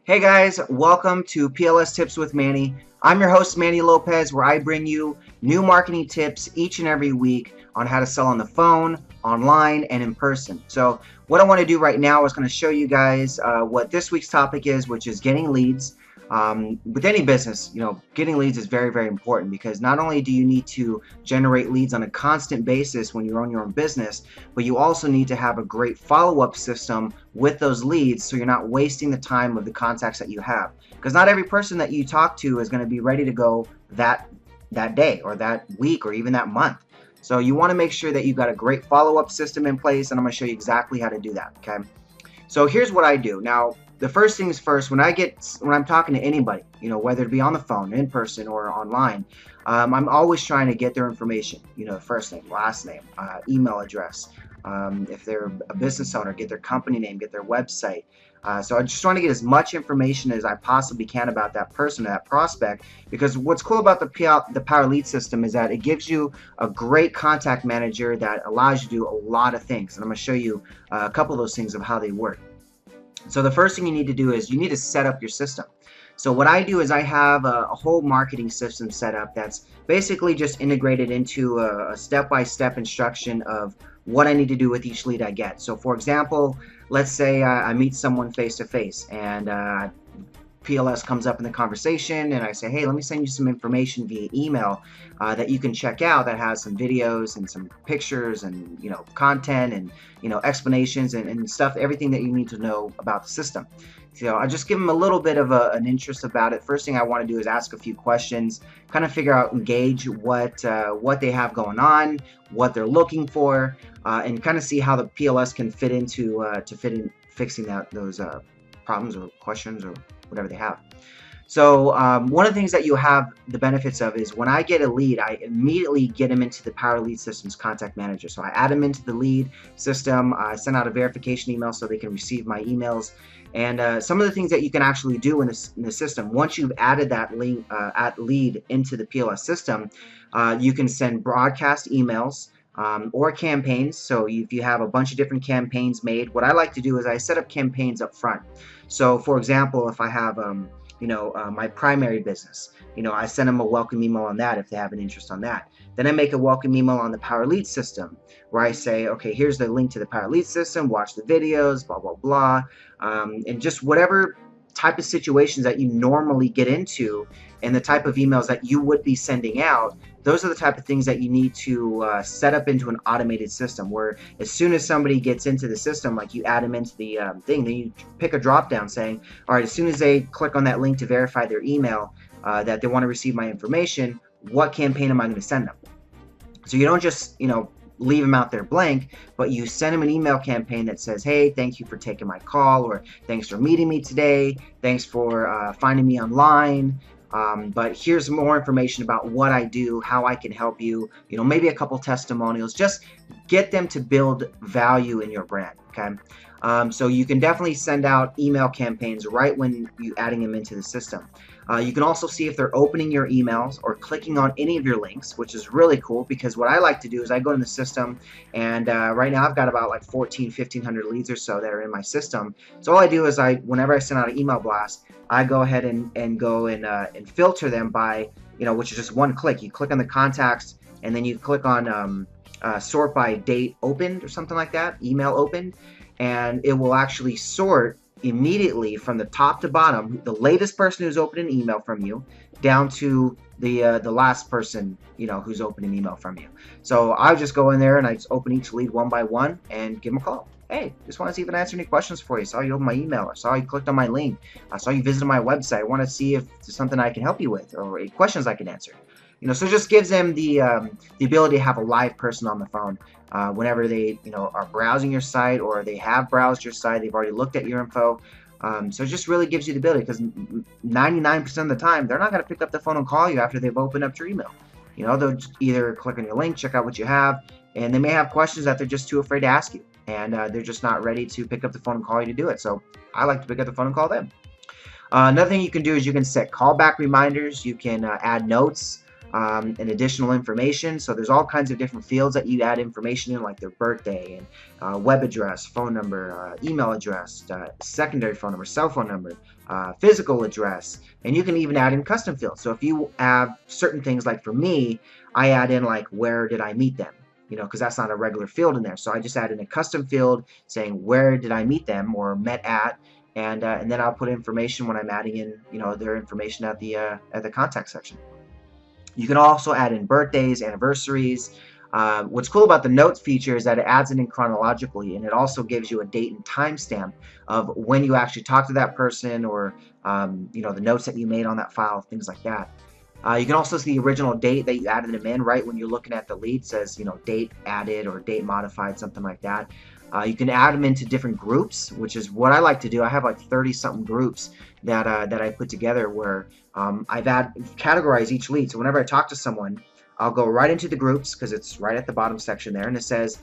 Hey guys, welcome to PLS Tips with Manny. I'm your host, Manny Lopez, where I bring you new marketing tips each and every week on how to sell on the phone, online, and in person. So what I want to do right now is going to show you guys what this week's topic is, which is getting leads. With any business, getting leads is very, very important, because not only do you need to generate leads on a constant basis when you own your own business, but you also need to have a great follow-up system with those leads, so you're not wasting the time of the contacts that you have, because not every person that you talk to is going to be ready to go that day or that week or even that month. So you want to make sure that you've got a great follow-up system in place, and I'm going to show you exactly how to do that. Okay, so here's what I do. Now, the first things first, when I'm talking to anybody, whether it be on the phone, in person, or online, I'm always trying to get their information. First name, last name, email address. If they're a business owner, get their company name, get their website. So I just want to get as much information as I possibly can about that person, that prospect, because what's cool about the Power Lead system is that it gives you a great contact manager that allows you to do a lot of things. And I'm going to show you a couple of those things of how they work. So the first thing you need to do is you need to set up your system. So what I do is I have a whole marketing system set up that's basically just integrated into a step-by-step instruction of what I need to do with each lead I get. So for example, let's say I meet someone face-to-face, and PLS comes up in the conversation, and I say, hey, let me send you some information via email that you can check out, that has some videos and some pictures and content and explanations and stuff, everything that you need to know about the system. So I just give them a little bit of an interest about it. First thing I want to do is ask a few questions, kind of figure out, engage what they have going on, what they're looking for, and kind of see how the PLS can fit into fixing those problems or questions or whatever they have. So one of the things that you have the benefits of is when I get a lead, I immediately get them into the Power Lead System's contact manager. So I add them into the lead system. I send out a verification email so they can receive my emails. And some of the things that you can actually do in the system, once you've added that link, lead into the PLS system, you can send broadcast emails or campaigns. So if you have a bunch of different campaigns made, what I like to do is I set up campaigns up front. So for example, if I have my primary business, I send them a welcome email on that if they have an interest on that. Then I make a welcome email on the Power Lead system where I say, okay, here's the link to the Power Lead system, watch the videos, blah, blah, blah. And just whatever type of situations that you normally get into and the type of emails that you would be sending out, those are the type of things that you need to set up into an automated system, where as soon as somebody gets into the system, like you add them into the thing, then you pick a drop down saying, all right, as soon as they click on that link to verify their email that they want to receive my information, what campaign am I going to send them? So you don't just leave them out there blank, but you send them an email campaign that says, hey, thank you for taking my call, or thanks for meeting me today, thanks for finding me online, but here's more information about what I do, how I can help you, maybe a couple testimonials. Just get them to build value in your brand. Okay, so you can definitely send out email campaigns right when you're adding them into the system. You can also see if they're opening your emails or clicking on any of your links, which is really cool, because what I like to do is I go in the system, and right now I've got about like 1,500 leads or so that are in my system. So all I do is whenever I send out an email blast, I go ahead and go and filter them by, which is just one click. You click on the contacts, and then you click on sort by date opened or something like that, email opened, and it will actually sort immediately from the top to bottom, the latest person who's opened an email from you, down to the last person, who's opened an email from you. So I just go in there and I just open each lead one by one and give them a call. Hey, just want to see if I can answer any questions for you. Saw you open my email. I saw you clicked on my link. I saw you visited my website. I want to see if there's something I can help you with or questions I can answer. So it just gives them the ability to have a live person on the phone whenever they are browsing your site, or they have browsed your site. They've already looked at your info. So it just really gives you the ability, because 99% of the time they're not going to pick up the phone and call you after they've opened up your email. They'll either click on your link, check out what you have, and they may have questions that they're just too afraid to ask you, and they're just not ready to pick up the phone and call you to do it. So I like to pick up the phone and call them. Another thing you can do is you can set callback reminders. You can add notes and additional information. So there's all kinds of different fields that you add information in, like their birthday and web address, phone number, email address, secondary phone number, cell phone number, physical address, and you can even add in custom fields. So if you have certain things, like for me, I add in like, where did I meet them? Because that's not a regular field in there. So I just add in a custom field saying, where did I meet them, or met at, and then I'll put information when I'm adding in, their information at the contact section. You can also add in birthdays, anniversaries. What's cool about the notes feature is that it adds it in chronologically, and it also gives you a date and timestamp of when you actually talked to that person, or the notes that you made on that file, things like that. You can also see the original date that you added them in, right when you're looking at the lead. It says, date added or date modified, something like that. You can add them into different groups, which is what I like to do. I have like 30-something groups that I put together, where I've categorized each lead. So whenever I talk to someone, I'll go right into the groups, because it's right at the bottom section there, and it says,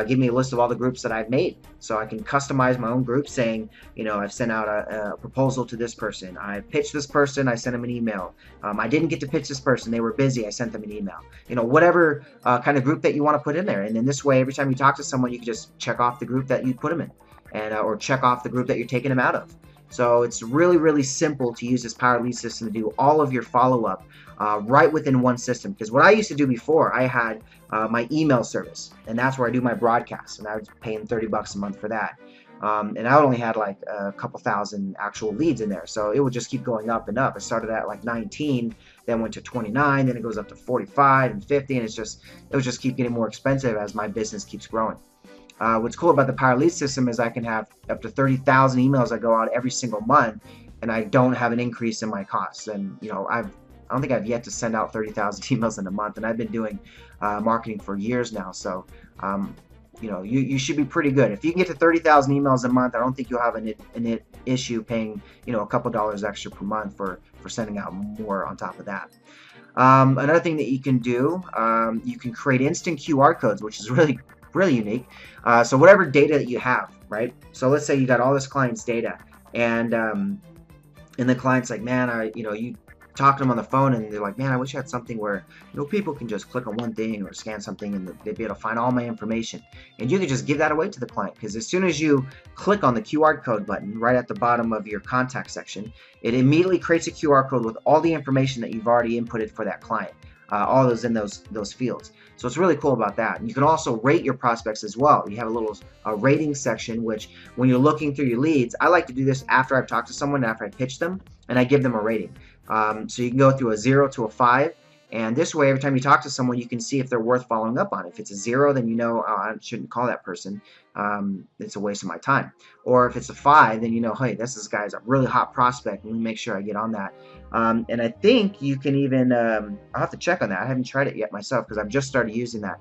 give me a list of all the groups that I've made. So I can customize my own group, saying, I've sent out a proposal to this person. I pitched this person. I sent them an email. I didn't get to pitch this person. They were busy. I sent them an email. Whatever kind of group that you want to put in there. And then this way, every time you talk to someone, you can just check off the group that you put them in, and or check off the group that you're taking them out of. So it's really, really simple to use this Power Lead system to do all of your follow-up right within one system. Because what I used to do before, I had my email service, and that's where I do my broadcasts, and I was paying $30 a month for that. And I only had like a couple thousand actual leads in there, so it would just keep going up and up. It started at like 19, then went to 29, then it goes up to 45 and 50, and it would just keep getting more expensive as my business keeps growing. What's cool about the Power Lead system is I can have up to 30,000 emails that go out every single month, and I don't have an increase in my costs. And I don't think I've yet to send out 30,000 emails in a month, and I've been doing marketing for years now. So you should be pretty good. If you can get to 30,000 emails a month, I don't think you'll have an issue paying a couple dollars extra per month for sending out more on top of that. Another thing that you can do, you can create instant QR codes, which is really unique. So whatever data that you have, right? So let's say you got all this client's data, and the client's like, man, you talk to them on the phone, and they're like, man, I wish I had something where people can just click on one thing or scan something, and they'd be able to find all my information. And you can just give that away to the client, because as soon as you click on the QR code button right at the bottom of your contact section, it immediately creates a QR code with all the information that you've already inputted for that client. All those in those fields. So it's really cool about that. And you can also rate your prospects as well. You have a little rating section, which when you're looking through your leads, I like to do this after I've talked to someone, after I pitch them, and I give them a rating. So you can go through a 0 to a 5, and this way, every time you talk to someone, you can see if they're worth following up on. If it's a 0, then oh, I shouldn't call that person. It's a waste of my time. Or if it's a 5, then hey, this guy's a really hot prospect. Let me make sure I get on that. And I think you can even, I'll have to check on that. I haven't tried it yet myself, because I've just started using that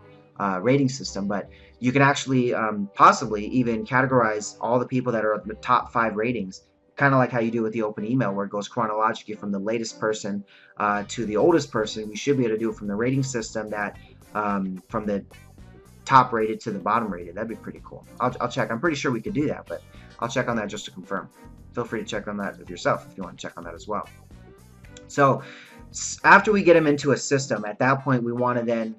rating system. But you can actually possibly even categorize all the people that are at the top 5 ratings, kind of like how you do with the open email, where it goes chronologically from the latest person to the oldest person. You should be able to do it from the rating system, that from the top rated to the bottom rated. That'd be pretty cool. I'll check. I'm pretty sure we could do that, but I'll check on that just to confirm. Feel free to check on that with yourself if you want to check on that as well. So after we get them into a system, at that point we want to then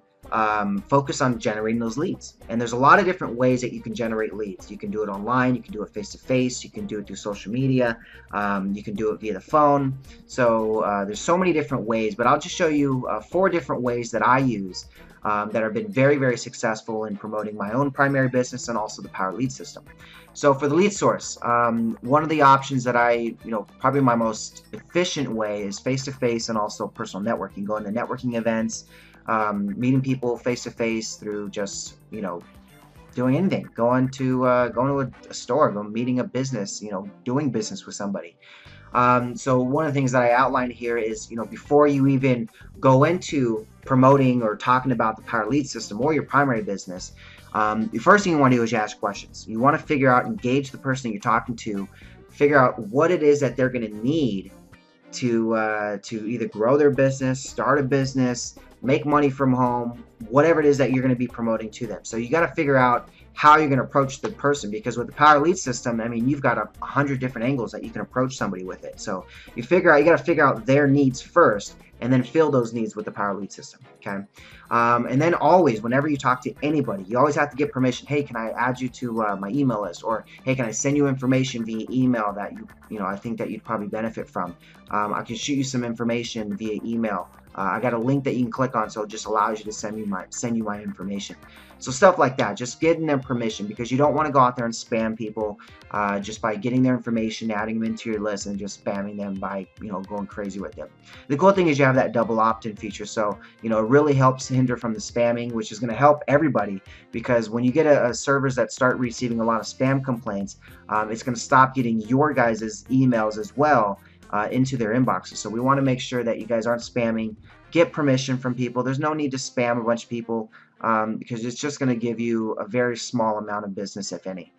focus on generating those leads. And there's a lot of different ways that you can generate leads. You can do it online, you can do it face-to-face, you can do it through social media, you can do it via the phone. So there's so many different ways, but I'll just show you 4 different ways that I use that have been very, very successful in promoting my own primary business and also the Power Lead System. So for the lead source, one of the options that probably my most efficient way is face-to-face and also personal networking, going to networking events, meeting people face-to-face through just, doing anything, going to a store, meeting a business, doing business with somebody. So one of the things that I outlined here is, before you even go into promoting or talking about the Power Lead System or your primary business, the first thing you want to do is you ask questions. You want to figure out, engage the person you're talking to, figure out what it is that they're going to need to either grow their business, start a business, make money from home, whatever it is that you're going to be promoting to them. So you got to figure out how you're going to approach the person, because with the Power Lead System, I mean, you've got 100 different angles that you can approach somebody with it. So you got to figure out their needs first, and then fill those needs with the Power Lead System. Okay. And then always, whenever you talk to anybody, you always have to get permission. Hey, can I add you to my email list? Or hey, can I send you information via email that I think that you'd probably benefit from? I can shoot you some information via email. I got a link that you can click on, so it just allows you to send you my information. So stuff like that, just getting them permission, because you don't want to go out there and spam people just by getting their information, adding them into your list, and just spamming them by going crazy with them. The cool thing is you have that double opt-in feature, so it really helps hinder from the spamming, which is going to help everybody, because when you get a servers that start receiving a lot of spam complaints, it's going to stop getting your guys' emails as well into their inboxes. So we want to make sure that you guys aren't spamming. Get permission from people. There's no need to spam a bunch of people because it's just going to give you a very small amount of business, if any.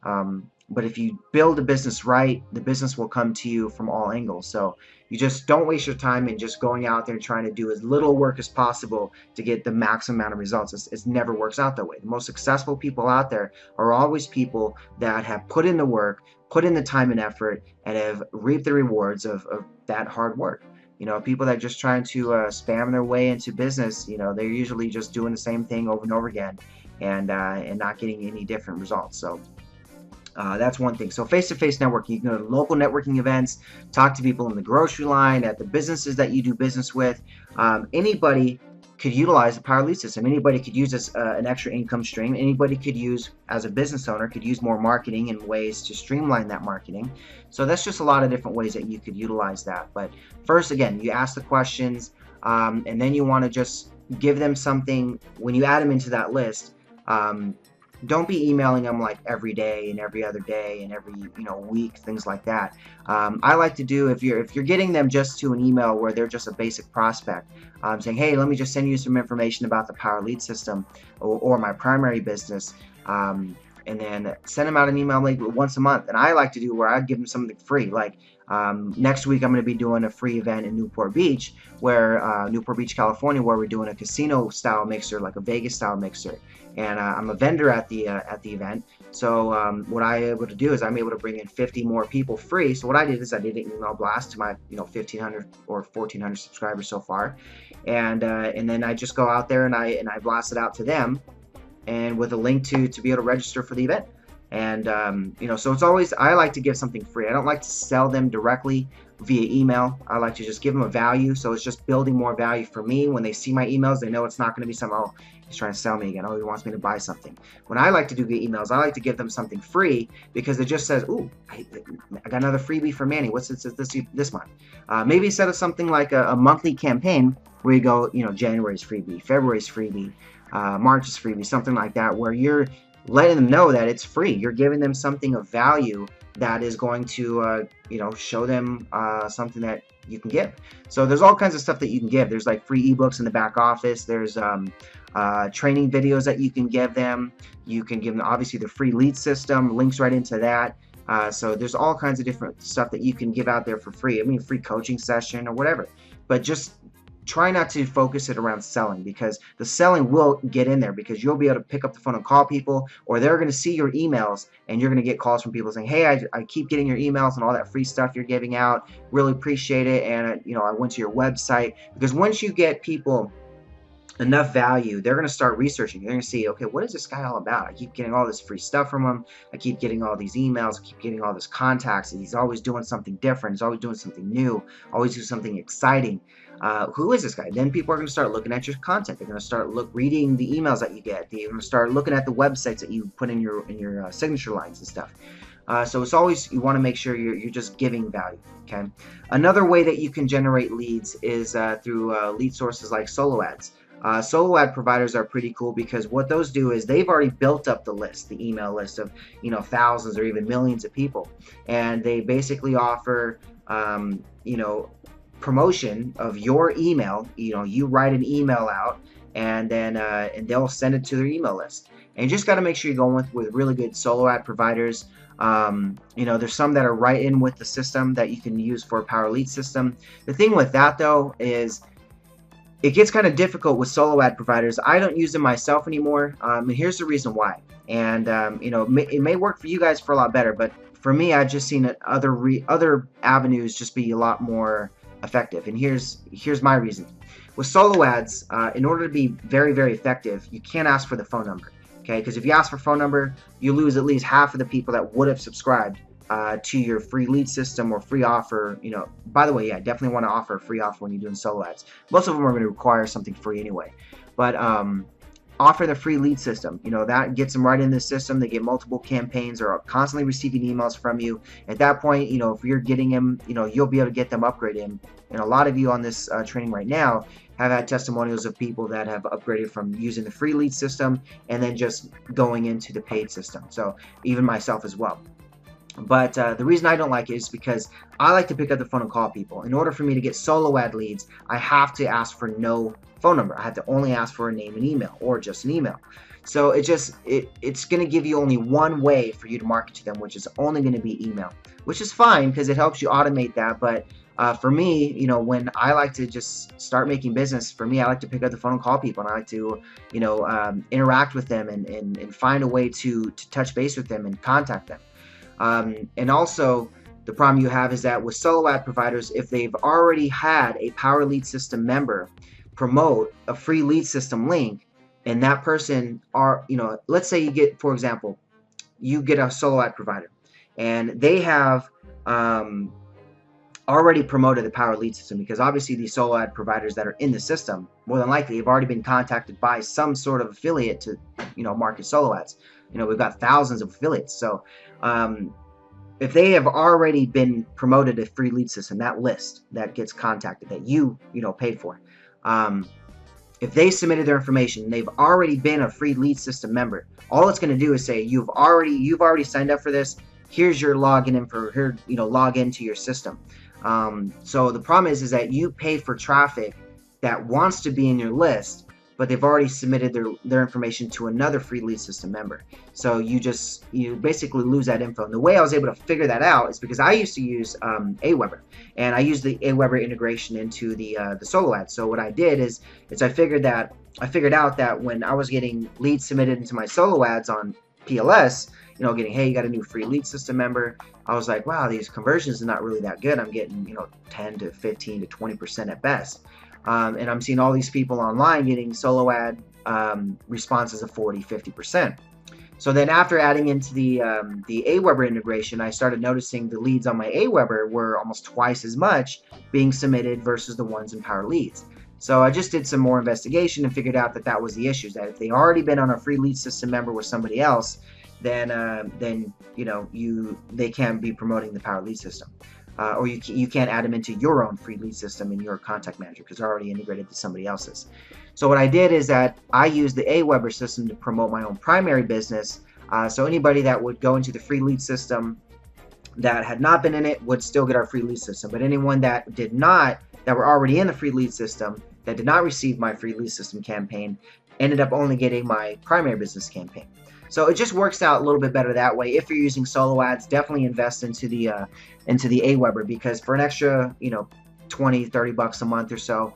But if you build a business right, the business will come to you from all angles. So you just don't waste your time in just going out there and trying to do as little work as possible to get the maximum amount of results. It never works out that way. The most successful people out there are always people that have put in the work, put in the time and effort, and have reaped the rewards of that hard work. People that are just trying to spam their way into business, they're usually just doing the same thing over and over again and not getting any different results. So that's one thing. So face-to-face networking, you can go to local networking events, talk to people in the grocery line, at the businesses that you do business with. Anybody could utilize the Power Lead System. Anybody could use this an extra income stream. Anybody could use, as a business owner, could use more marketing and ways to streamline that marketing. So that's just a lot of different ways that you could utilize that. But first, again, you ask the questions, and then you want to just give them something. When you add them into that list, don't be emailing them like every day and every other day and every week, things like that. I like to do, if you're getting them just to an email where they're just a basic prospect, saying, hey, let me just send you some information about the Power Lead System or my primary business, and then send them out an email like once a month. And I like to do where I give them something free, like next week I'm going to be doing a free event in Newport Beach, Newport Beach, California, where we're doing a casino style mixer, like a Vegas style mixer. And I'm a vendor at the event. So what I'm able to do is I'm able to bring in 50 more people free. So what I did is I did an email blast to my 1,500 or 1,400 subscribers so far, and then I just go out there and I blast it out to them, and with a link to be able to register for the event. And so it's always, I like to give something free. I don't like to sell them directly via email. I like to just give them a value. So it's just building more value for me. When they see my emails, they know it's not going to be some, oh, he's trying to sell me again. Oh, he wants me to buy something. When I like to do the emails, I like to give them something free, because it just says, ooh, I got another freebie for Manny. What's this month? Maybe instead of something like a monthly campaign where you go, January's freebie, February's freebie, March's freebie, something like that, where you're letting them know that it's free. You're giving them something of value that is going to, show them something that you can give. So there's all kinds of stuff that you can give. There's like free ebooks in the back office. There's training videos that you can give them. You can give them obviously the free lead system, links right into that. So there's all kinds of different stuff that you can give out there for free. I mean, free coaching session or whatever. But just try not to focus it around selling, because the selling will get in there, because you'll be able to pick up the phone and call people, or they're going to see your emails and you're going to get calls from people saying, hey, I keep getting your emails and all that free stuff you're giving out. Really appreciate it. And, I went to your website. Because once you get people enough value, they're going to start researching. They're going to see, okay, what is this guy all about? I keep getting all this free stuff from him. I keep getting all these emails. I keep getting all this contacts. He's always doing something different. He's always doing something new. Always do something exciting. Who is this guy? Then people are going to start looking at your content. They're going to start reading the emails that you get. They're going to start looking at the websites that you put in your signature lines and stuff. So it's always, you want to make sure you're just giving value. Okay. Another way that you can generate leads is through lead sources like solo ads. Solo ad providers are pretty cool because what those do is they've already built up the list, the email list of thousands or even millions of people, and they basically offer promotion of your email. You write an email out, and then and they'll send it to their email list. And you just got to make sure you're going with really good solo ad providers. There's some that are right in with the system that you can use for a power lead system. The thing with that though is it gets kind of difficult with solo ad providers. I don't use them myself anymore, and here's the reason why. And it may work for you guys for a lot better, but for me, I've just seen other avenues just be a lot more effective. And here's my reason. With solo ads, in order to be very, very effective, you can't ask for the phone number. Okay, because if you ask for phone number, you lose at least half of the people that would have subscribed to your free lead system or free offer. By the way, yeah, definitely want to offer a free offer when you're doing solo ads. Most of them are going to require something free anyway, but offer the free lead system. That gets them right in the system. They get multiple campaigns or are constantly receiving emails from you. At that point, if you're getting them, you'll be able to get them upgraded. And a lot of you on this training right now have had testimonials of people that have upgraded from using the free lead system and then just going into the paid system. So even myself as well. But the reason I don't like it is because I like to pick up the phone and call people. In order for me to get solo ad leads, I have to ask for no phone number. I have to only ask for a name and email, or just an email. So it's going to give you only one way for you to market to them, which is only going to be email, which is fine because it helps you automate that. But for me, when I like to just start making business, for me, I like to pick up the phone and call people, and I like to, interact with them and find a way to touch base with them and contact them. And also, the problem you have is that with solo ad providers, if they've already had a power lead system member promote a free lead system link, and that person let's say you get, for example, you get a solo ad provider and they have already promoted the power lead system, because obviously these solo ad providers that are in the system, more than likely have already been contacted by some sort of affiliate to market solo ads. We've got thousands of affiliates. So if they have already been promoted a free lead system, that list that gets contacted that you paid for, if they submitted their information, they've already been a free lead system member, all it's going to do is say you've already signed up for this. Here's your login info. Here, log into your system. So the problem is that you pay for traffic that wants to be in your list, but they've already submitted their information to another free lead system member. So you basically lose that info. And the way I was able to figure that out is because I used to use Aweber, and I used the Aweber integration into the solo ads. So what I did is I figured out that when I was getting leads submitted into my solo ads on PLS, getting, hey, you got a new free lead system member, I was like, wow, these conversions are not really that good. I'm getting 10 to 15 to 20% at best. And I'm seeing all these people online getting solo ad responses of 40, 50%. So then after adding into the Aweber integration, I started noticing the leads on my Aweber were almost twice as much being submitted versus the ones in Power Leads. So I just did some more investigation and figured out that was the issue, that if they already been on a free lead system member with somebody else, then they can't be promoting the Power Lead system. Or you can't add them into your own free lead system in your contact manager because they're already integrated to somebody else's. So what I did is that I used the Aweber system to promote my own primary business. So anybody that would go into the free lead system that had not been in it would still get our free lead system. But anyone that did not, that were already in the free lead system, that did not receive my free lead system campaign, ended up only getting my primary business campaign. So it just works out a little bit better that way. If you're using solo ads, definitely invest into the Aweber, because for an extra 20, 30 bucks a month or so,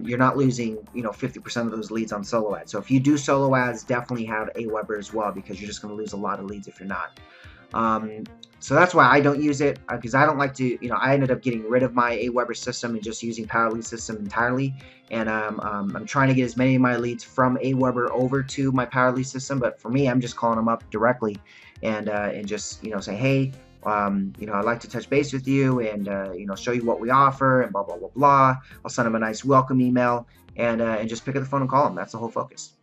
you're not losing 50% of those leads on solo ads. So if you do solo ads, definitely have Aweber as well, because you're just going to lose a lot of leads if you're not. So that's why I don't use it, because I don't like to, I ended up getting rid of my Aweber system and just using Power Lead system entirely. And I'm trying to get as many of my leads from Aweber over to my Power Lead system. But for me, I'm just calling them up directly and just, say, hey, I'd like to touch base with you and, show you what we offer and blah, blah, blah, blah. I'll send them a nice welcome email and just pick up the phone and call them. That's the whole focus.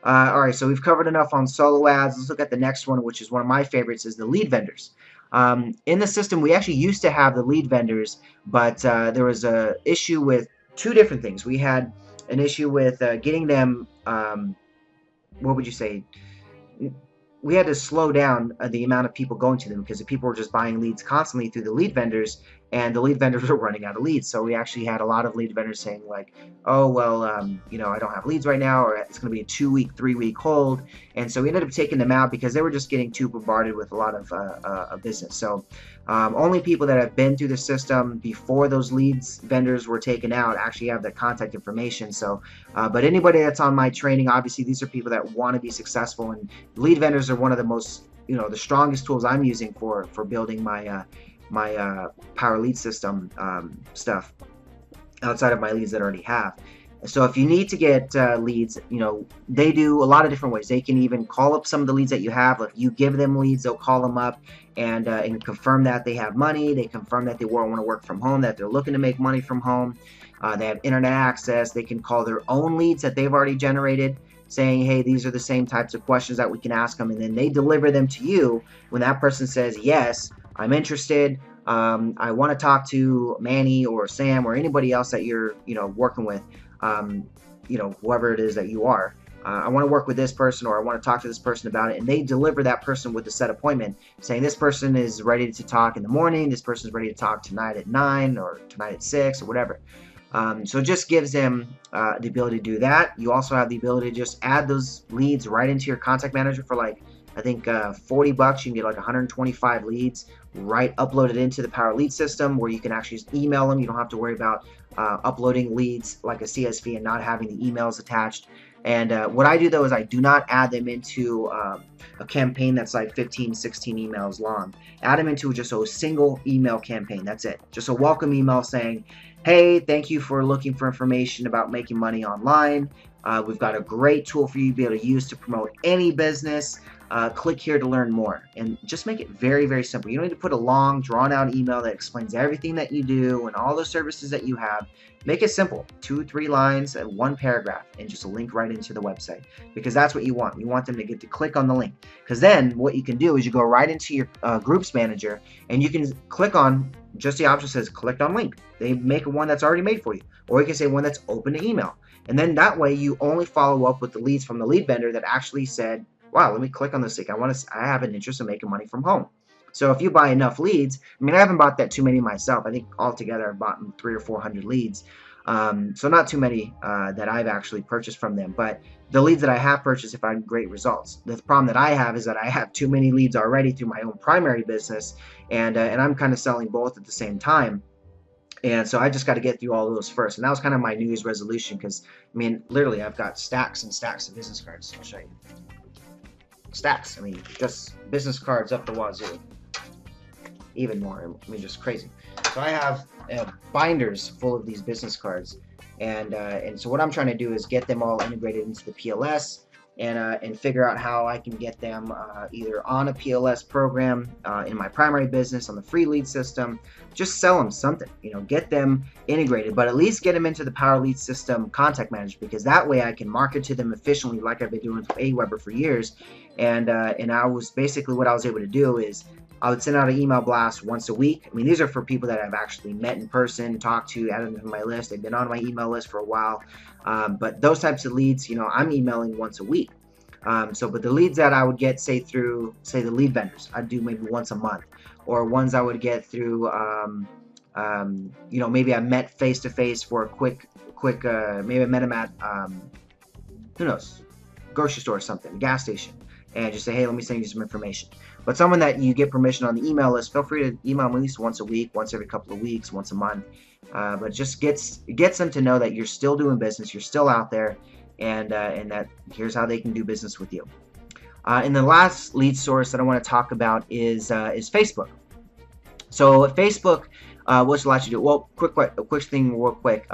All right, so we've covered enough on solo ads. Let's look at the next one, which is one of my favorites, is the lead vendors. In the system, we actually used to have the lead vendors, but there was a issue with two different things. We had an issue with getting them, what would you say? We had to slow down the amount of people going to them because the people were just buying leads constantly through the lead vendors, and the lead vendors were running out of leads. So we actually had a lot of lead vendors saying like, oh, well, I don't have leads right now, or it's going to be a 2-week, 3-week hold. And so we ended up taking them out because they were just getting too bombarded with a lot of business. So only people that have been through the system before those leads vendors were taken out actually have the contact information. So, but anybody that's on my training, obviously these are people that want to be successful, and lead vendors are one of the most, the strongest tools I'm using for building my my Power Lead system stuff outside of my leads that I already have. So if you need to get leads, they do a lot of different ways. They can even call up some of the leads that you have. If you give them leads, they'll call them up and confirm that they have money. They confirm that they want to work from home, that they're looking to make money from home. They have internet access. They can call their own leads that they've already generated, saying, hey, these are the same types of questions that we can ask them, and then they deliver them to you. When that person says, yes, I'm interested, I want to talk to Manny or Sam or anybody else that you're working with, whoever it is that you are, I want to work with this person, or I want to talk to this person about it, and they deliver that person with a set appointment saying this person is ready to talk in the morning, this person is ready to talk tonight at 9 or tonight at 6 or whatever. So it just gives them the ability to do that. You also have the ability to just add those leads right into your contact manager for like, I think $40. You can get like 125 leads right uploaded into the Power Lead system, where you can actually just email them. You don't have to worry about uploading leads like a CSV and not having the emails attached. And what I do though is I do not add them into a campaign that's like 15, 16 emails long. Add them into just a single email campaign. That's it. Just a welcome email saying, hey, thank you for looking for information about making money online. We've got a great tool for you to be able to use to promote any business. Click here to learn more, and just make it very, very simple. You don't need to put a long, drawn-out email that explains everything that you do and all the services that you have. Make it simple, 2-3 lines and 1 paragraph, and just a link right into the website, because that's what you want. You want them to get to click on the link, because then what you can do is you go right into your groups manager, and you can click on just the option that says click on link. They make one that's already made for you, or you can say one that's open to email, and then that way you only follow up with the leads from the lead vendor that actually said, wow, let me click on this link. I have an interest in making money from home. So if you buy enough leads, I mean, I haven't bought that too many myself. I think altogether I've bought 300 or 400 leads. So not too many that I've actually purchased from them. But the leads that I have purchased have had great results. The problem that I have is that I have too many leads already through my own primary business, and I'm kind of selling both at the same time. And so I just got to get through all of those first. And that was kind of my New Year's resolution, because, I mean, literally I've got stacks and stacks of business cards. I'll show you. Stacks. I mean, just business cards up the wazoo. Even more. I mean, just crazy. So I have binders full of these business cards, and so what I'm trying to do is get them all integrated into the PLS, and figure out how I can get them either on a PLS program in my primary business on the free lead system. Just sell them something, get them integrated, but at least get them into the Power Lead system contact manager, because that way I can market to them efficiently like I've been doing with Aweber for years. And I was basically, what I was able to do is I would send out an email blast once a week. I mean, these are for people that I've actually met in person, talked to, added them to my list. They've been on my email list for a while. But those types of leads, I'm emailing once a week. But the leads that I would get, say, through, say, the lead vendors, I'd do maybe once a month. Or ones I would get through, maybe I met face-to-face for a quick, maybe I met them at, who knows, grocery store or something, gas station. And just say, hey, let me send you some information. But someone that you get permission on the email list, feel free to email them at least once a week, once every couple of weeks, once a month. But just gets them to know that you're still doing business, you're still out there, and that here's how they can do business with you. And the last lead source that I want to talk about is Facebook. So Facebook, what's allows you to do? Well, a quick thing, real quick.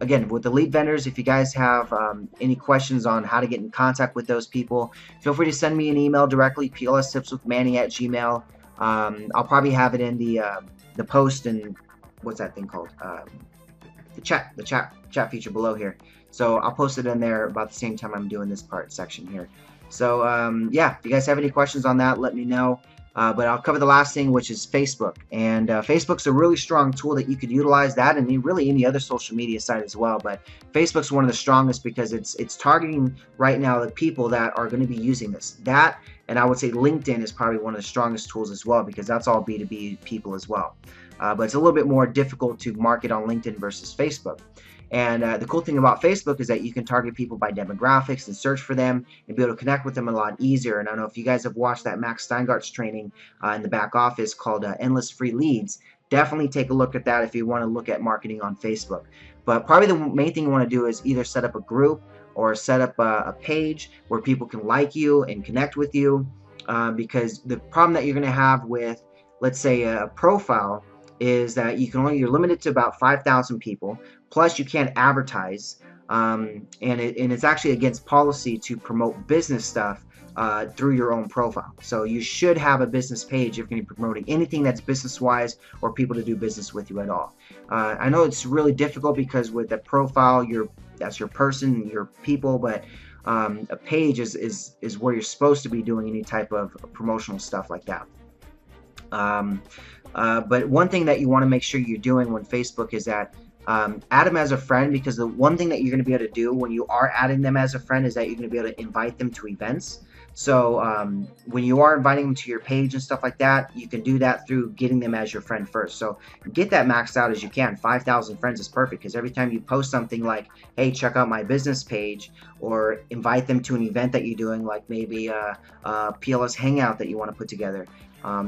Again, with the lead vendors, if you guys have any questions on how to get in contact with those people, feel free to send me an email directly, plstipswithmanny@gmail. I'll probably have it in the post and what's that thing called? The chat feature below here. So I'll post it in there about the same time I'm doing this part section here. So yeah, if you guys have any questions on that, let me know. But I'll cover the last thing, which is Facebook. And Facebook's a really strong tool that you could utilize that, and really any other social media site as well. But Facebook's one of the strongest because it's targeting right now the people that are going to be using this. That, and I would say LinkedIn is probably one of the strongest tools as well, because that's all B2B people as well. But it's a little bit more difficult to market on LinkedIn versus Facebook. And the cool thing about Facebook is that you can target people by demographics and search for them and be able to connect with them a lot easier. And I don't know if you guys have watched that Max Steingart's training in the back office called Endless Free Leads. Definitely take a look at that if you want to look at marketing on Facebook. But probably the main thing you want to do is either set up a group or set up a page where people can like you and connect with you, because the problem that you're going to have with, let's say, a profile is that you're limited to about 5,000 people. Plus, you can't advertise, and it's actually against policy to promote business stuff through your own profile. So you should have a business page if you're going to be promoting anything that's business-wise or people to do business with you at all. I know it's really difficult because with a profile, that's your person, your people, but a page is where you're supposed to be doing any type of promotional stuff like that. But one thing that you want to make sure you're doing when Facebook is that add them as a friend, because the one thing that you're going to be able to do when you are adding them as a friend is that you're going to be able to invite them to events. So when you are inviting them to your page and stuff like that, you can do that through getting them as your friend first. So get that maxed out as you can. 5,000 friends is perfect, because every time you post something like, hey, check out my business page, or invite them to an event that you're doing, like maybe a PLS hangout that you want to put together.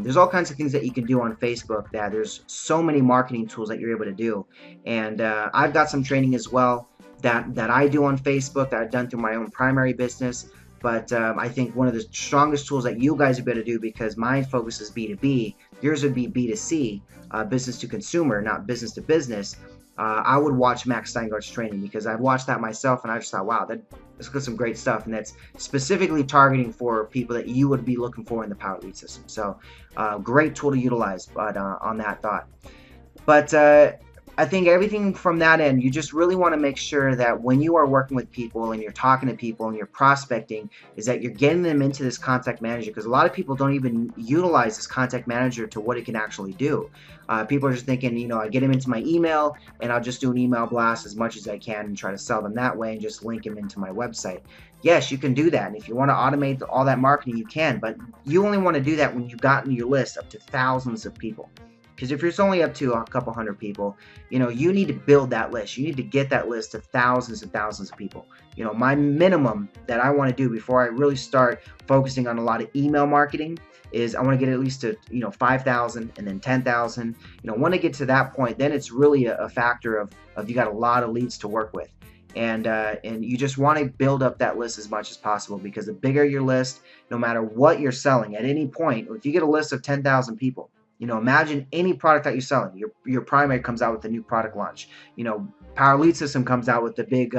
There's all kinds of things that you can do on Facebook. That there's so many marketing tools that you're able to do. And I've got some training as well that I do on Facebook that I've done through my own primary business. But I think one of the strongest tools that you guys are able to do, because my focus is B2B, yours would be B2C, business to consumer, not business to business. I would watch Max Steingart's training, because I've watched that myself and I just thought, wow, that's got some great stuff, and that's specifically targeting for people that you would be looking for in the Power Lead system. So great tool to utilize, but on that thought. But I think everything from that end, you just really want to make sure that when you are working with people and you're talking to people and you're prospecting, is that you're getting them into this contact manager, because a lot of people don't even utilize this contact manager to what it can actually do. People are just thinking, I get them into my email and I'll just do an email blast as much as I can and try to sell them that way and just link them into my website. Yes, you can do that, and if you want to automate all that marketing, you can, but you only want to do that when you've gotten your list up to thousands of people. Because if it's only up to a couple hundred people, you need to build that list. You need to get that list to thousands and thousands of people. My minimum that I want to do before I really start focusing on a lot of email marketing is I want to get at least to 5,000 and then 10,000. When I get to that point, then it's really a factor of you got a lot of leads to work with. And you just want to build up that list as much as possible, because the bigger your list, no matter what you're selling at any point, if you get a list of 10,000 people, imagine any product that you're selling. Your primary comes out with a new product launch. Power Lead System comes out with the big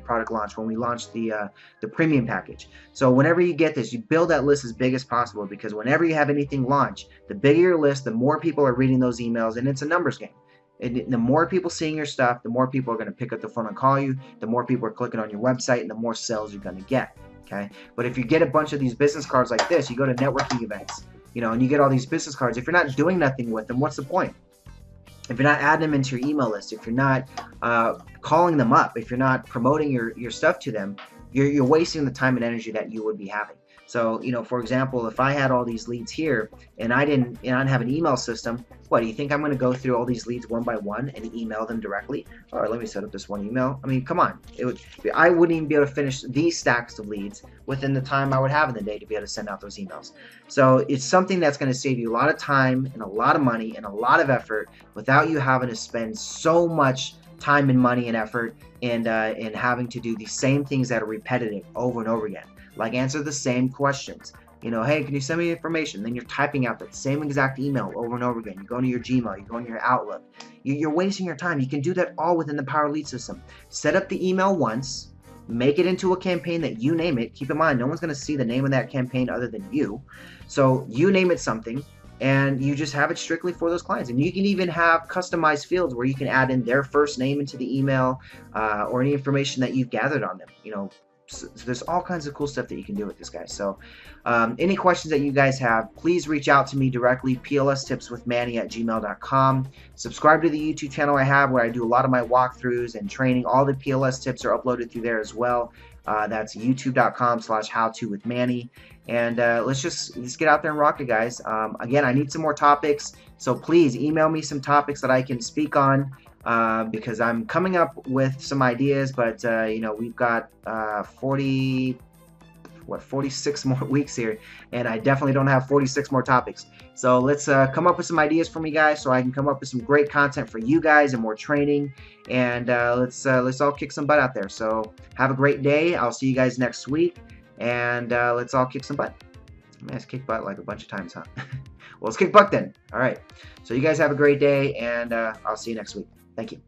product launch when we launched the premium package. So whenever you get this, you build that list as big as possible, because whenever you have anything launch, the bigger your list, the more people are reading those emails, and it's a numbers game. And the more people seeing your stuff, the more people are going to pick up the phone and call you, the more people are clicking on your website, and the more sales you're going to get. Okay. But if you get a bunch of these business cards like this, you go to networking events, and you get all these business cards. If you're not doing nothing with them, what's the point? If you're not adding them into your email list, if you're not calling them up, if you're not promoting your stuff to them, you're wasting the time and energy that you would be having. So, for example, if I had all these leads here and I didn't have an email system, what do you think I'm going to go through all these leads one by one and email them directly? All right, let me set up this one email. I mean, come on. I wouldn't even be able to finish these stacks of leads within the time I would have in the day to be able to send out those emails. So it's something that's going to save you a lot of time and a lot of money and a lot of effort without you having to spend so much time and money and effort and having to do the same things that are repetitive over and over again. like answer the same questions. You know, hey, can you send me information? Then you're typing out that same exact email over and over again. You go to your Gmail, you go into your Outlook. You're wasting your time. You can do that all within the Power Lead system. Set up the email once, make it into a campaign that you name it. Keep in mind, no one's going to see the name of that campaign other than you. So you name it something, and you just have it strictly for those clients. And you can even have customized fields where you can add in their first name into the email, or any information that you've gathered on them. You know, so there's all kinds of cool stuff that you can do with this guy. So any questions that you guys have, please reach out to me directly, plstipswithmanny@gmail.com. Subscribe to the YouTube channel I have, where I do a lot of my walkthroughs and training. All the PLS tips are uploaded through there as well. That's youtube.com/howtowithmanny. And let's get out there and rock it, guys. Again, I need some more topics, so please email me some topics that I can speak on, because I'm coming up with some ideas, but you know, we've got 46 more weeks here, and I definitely don't have 46 more topics. So let's come up with some ideas for me, guys, so I can come up with some great content for you guys and more training. And let's all kick some butt out there. So have a great day. I'll see you guys next week, and let's all kick some butt. Man, let's kick butt like a bunch of times, huh? Well, let's kick butt then. All right. So you guys have a great day, and I'll see you next week. Thank you.